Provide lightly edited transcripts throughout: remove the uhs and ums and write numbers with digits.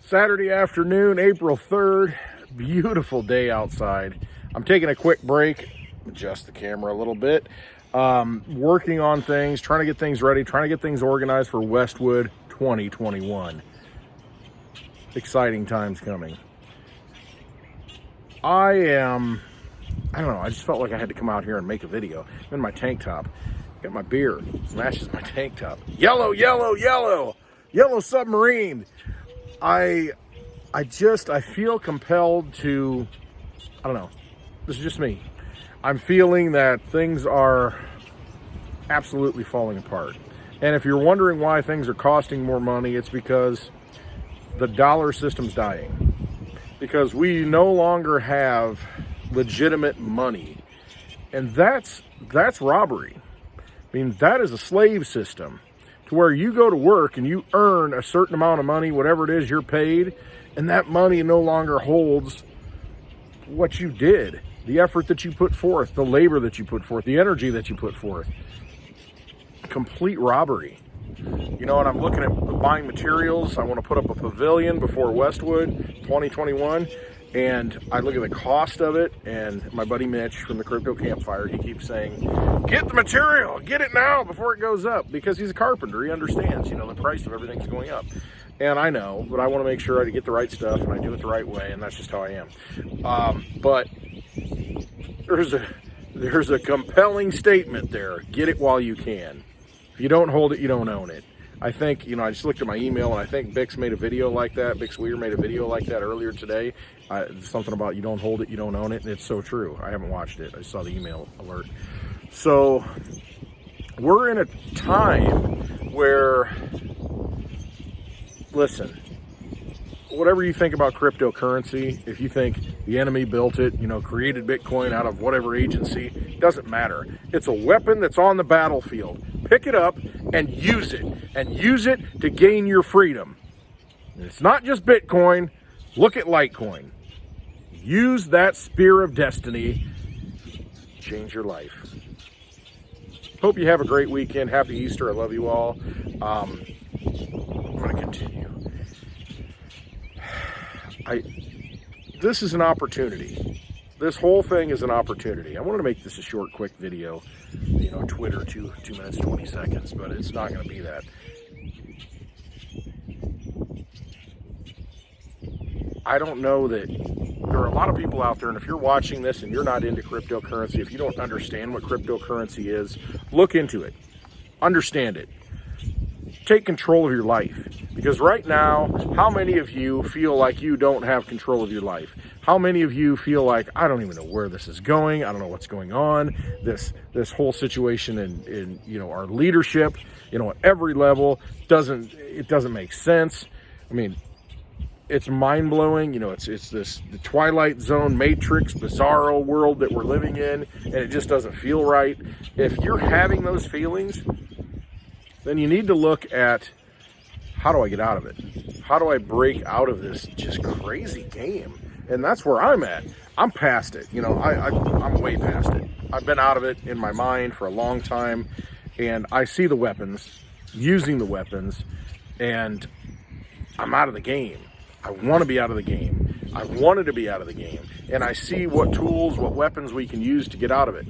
Saturday afternoon, April 3rd. Beautiful day outside. I'm taking a quick break, adjust the camera a little bit. Working on things, trying to get things ready, trying to get things organized for Westwood 2021. Exciting times coming. I don't know, I just felt like I had to come out here and make a video. I'm in my tank top. Got my beer, smashes my tank top. Yellow, yellow, yellow, yellow submarine. I feel compelled to, I don't know, this is just me. I'm feeling that things are absolutely falling apart. And if you're wondering why things are costing more money, it's because the dollar system's dying. Because we no longer have legitimate money. And that's robbery. I mean, that is a slave system to where you go to work and you earn a certain amount of money, whatever it is you're paid, and that money no longer holds what you did, the effort that you put forth, the labor that you put forth, the energy that you put forth. Complete robbery. You know, and I'm looking at buying materials. I want to put up a pavilion before Westwood 2021, and I look at the cost of it, and my buddy Mitch from the Crypto Campfire, he keeps saying, get the material, get it now before it goes up, because he's a carpenter. He understands, you know, the price of everything's going up. And I know, but I want to make sure I get the right stuff and I do it the right way, and that's just how I am. But there's a compelling statement there. Get it while you can. If you don't hold it, you don't own it. I think, you know, I just looked at my email, and I think Bix made a video like that. Bix Weir made a video like that earlier today. Something about you don't hold it, you don't own it, and it's so true. I haven't watched it. I saw the email alert. So we're in a time where, listen, whatever you think about cryptocurrency, if you think the enemy built it, you know, created Bitcoin out of whatever agency, doesn't matter. It's a weapon that's on the battlefield. Pick it up and use it to gain your freedom. And it's not just Bitcoin. Look at Litecoin. Use that spear of destiny. Change your life. Hope you have a great weekend. Happy Easter. I love you all. I'm going to continue. This is an opportunity. This whole thing is an opportunity. I wanted to make this a short, quick video. You know, Twitter, 2 minutes, 20 seconds, but it's not going to be that. I don't know that there are a lot of people out there, and if you're watching this and you're not into cryptocurrency, if you don't understand what cryptocurrency is, look into it. Understand it. Take control of your life. Because right now, how many of you feel like you don't have control of your life? How many of you feel like, I don't even know where this is going. I don't know what's going on. This whole situation in you know, our leadership, you know, at every level, it doesn't make sense. I mean, it's mind-blowing. You know, it's the Twilight Zone, Matrix, bizarro world that we're living in, and it just doesn't feel right. If you're having those feelings, then you need to look at, how do I get out of it? How do I break out of this just crazy game? And that's where I'm at. I'm past it. You know, I'm way past it. I've been out of it in my mind for a long time, and I see the weapons, using the weapons, and I'm out of the game. I want to be out of the game. I've wanted to be out of the game, and I see what tools, what weapons we can use to get out of it.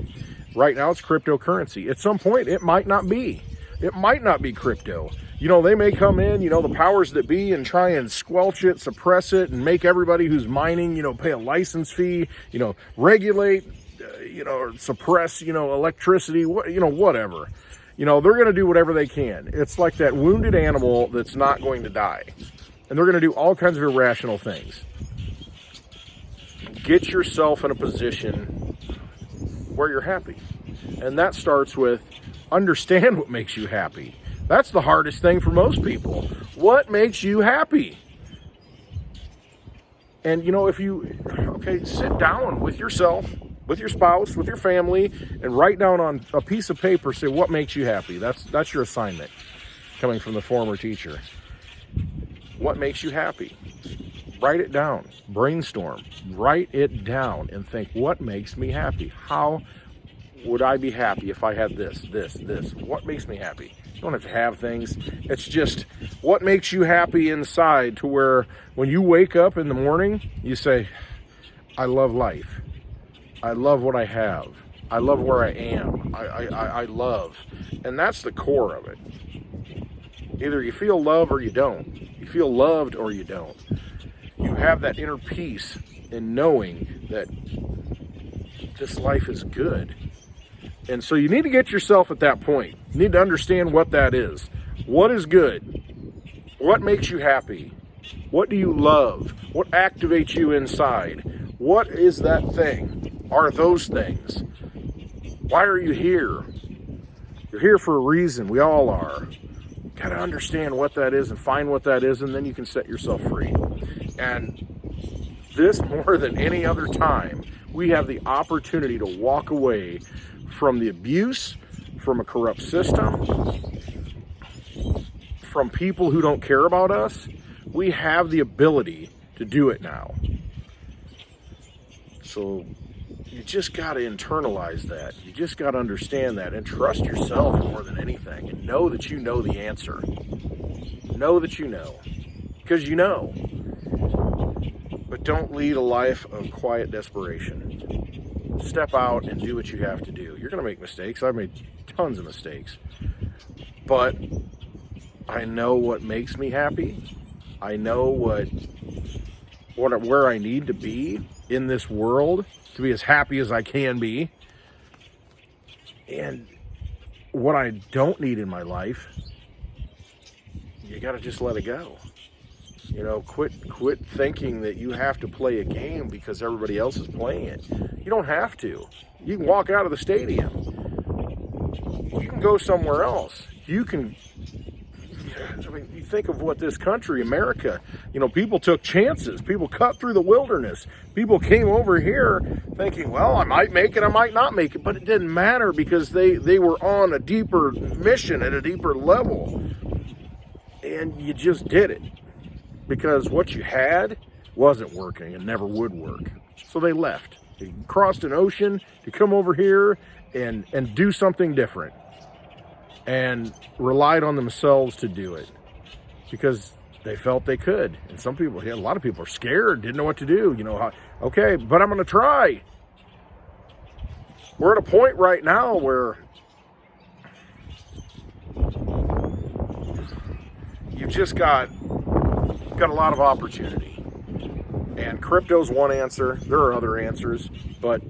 Right now, it's cryptocurrency. At some point, it might not be. It might not be crypto. You know, they may come in, you know, the powers that be, and try and squelch it, suppress it, and make everybody who's mining, you know, pay a license fee, you know, regulate, you know, or suppress, you know, electricity, you know, whatever. You know, they're going to do whatever they can. It's like that wounded animal that's not going to die. And they're going to do all kinds of irrational things. Get yourself in a position where you're happy. And that starts with understand what makes you happy. That's the hardest thing for most people. What makes you happy? And, you know, if you, sit down with yourself, with your spouse, with your family, and write down on a piece of paper, say what makes you happy. That's your assignment, coming from the former teacher. What makes you happy? Write it down. Brainstorm. Write it down and think, what makes me happy? How would I be happy if I had this? What makes me happy? You don't have to have things. It's just what makes you happy inside, to where when you wake up in the morning, you say, I love life. I love what I have. I love where I am. I love. And that's the core of it. Either you feel love or you don't. You feel loved or you don't. You have that inner peace in knowing that this life is good. And so you need to get yourself at that point. You need to understand what that is. What is good? What makes you happy? What do you love? What activates you inside? What is that thing? Are those things? Why are you here? You're here for a reason. We all are. Got to understand what that is and find what that is, and then you can set yourself free. And this, more than any other time, we have the opportunity to walk away from the abuse, from a corrupt system, from people who don't care about us. We have the ability to do it now. So you just got to internalize that. You just got to understand that and trust yourself more than anything, and know that you know the answer. Know that you know, because you know. But don't lead a life of quiet desperation. Step out and do what you have to do. You're going to make mistakes. I've made tons of mistakes. But I know what makes me happy. I know where I need to be in this world to be as happy as I can be. And what I don't need in my life, you got to just let it go. You know, quit thinking that you have to play a game because everybody else is playing it. You don't have to. You can walk out of the stadium. You can go somewhere else. You can, I mean, you think of what this country, America, you know, people took chances. People cut through the wilderness. People came over here thinking, well, I might make it, I might not make it. But it didn't matter because they were on a deeper mission at a deeper level. And you just did it. Because what you had wasn't working and never would work. So they left. They crossed an ocean to come over here and do something different. And relied on themselves to do it. Because they felt they could. And some people, a lot of people are scared, didn't know what to do. You know, okay, but I'm going to try. We're at a point right now where you've just got a lot of opportunity, and crypto's one answer. There are other answers, but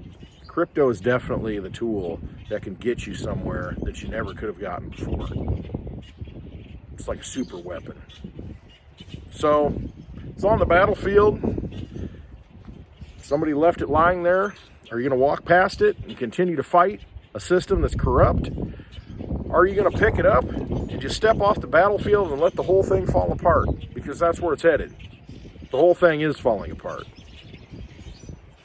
crypto is definitely the tool that can get you somewhere that you never could have gotten before. It's like a super weapon. So it's on the battlefield. Somebody left it lying there. Are you going to walk past it and continue to fight a system that's corrupt? Are you going to pick it up and just step off the battlefield and let the whole thing fall apart? Because that's where it's headed. The whole thing is falling apart.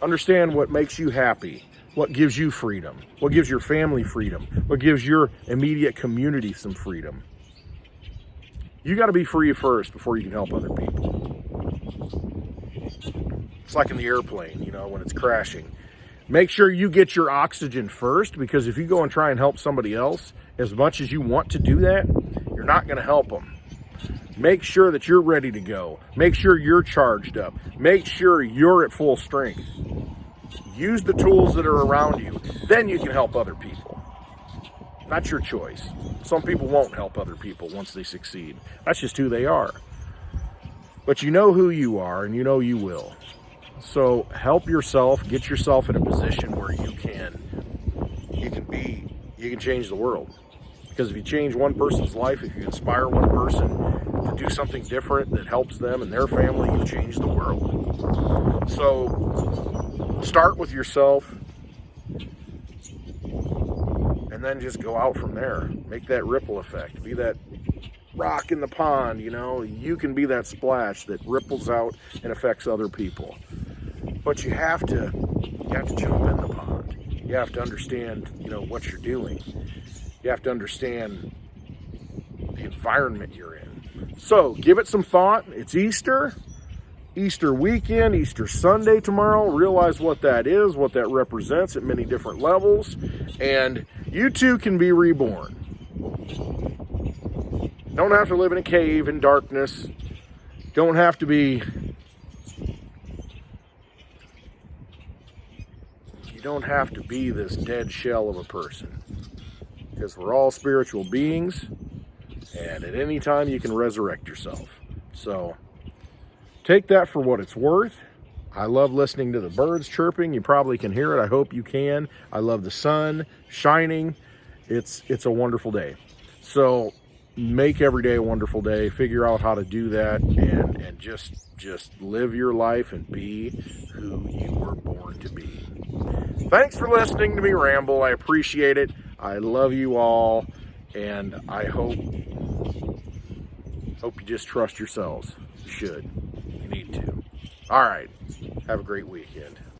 Understand what makes you happy, what gives you freedom, what gives your family freedom, what gives your immediate community some freedom. You got to be free first before you can help other people. It's like in the airplane, you know, when it's crashing. Make sure you get your oxygen first, because if you go and try and help somebody else, as much as you want to do that, you're not going to help them. Make sure that you're ready to go. Make sure you're charged up. Make sure you're at full strength. Use the tools that are around you. Then you can help other people. That's your choice. Some people won't help other people once they succeed. That's just who they are. But you know who you are, and you know you will. So help yourself, get yourself in a position where you can change the world. Because if you change one person's life, if you inspire one person to do something different that helps them and their family, you've changed the world. So start with yourself, and then just go out from there. Make that ripple effect. Be that rock in the pond, you know. You can be that splash that ripples out and affects other people. But you have to jump in the pond. You have to understand, you know, what you're doing. You have to understand the environment you're in. So give it some thought. It's Easter weekend, Easter Sunday tomorrow. Realize what that is, what that represents at many different levels. And you too can be reborn. Don't have to live in a cave in darkness. Don't have to be, you don't have to be this dead shell of a person, because we're all spiritual beings, and at any time you can resurrect yourself. So take that for what it's worth. I love listening to the birds chirping. You probably can hear it. I hope you can. I love the sun shining. It's a wonderful day. So make every day a wonderful day. Figure out how to do that, and just live your life and be who you were born to be. Thanks for listening to me ramble. I appreciate it. I love you all, and I hope you just trust yourselves. You should. You need to. All right. Have a great weekend.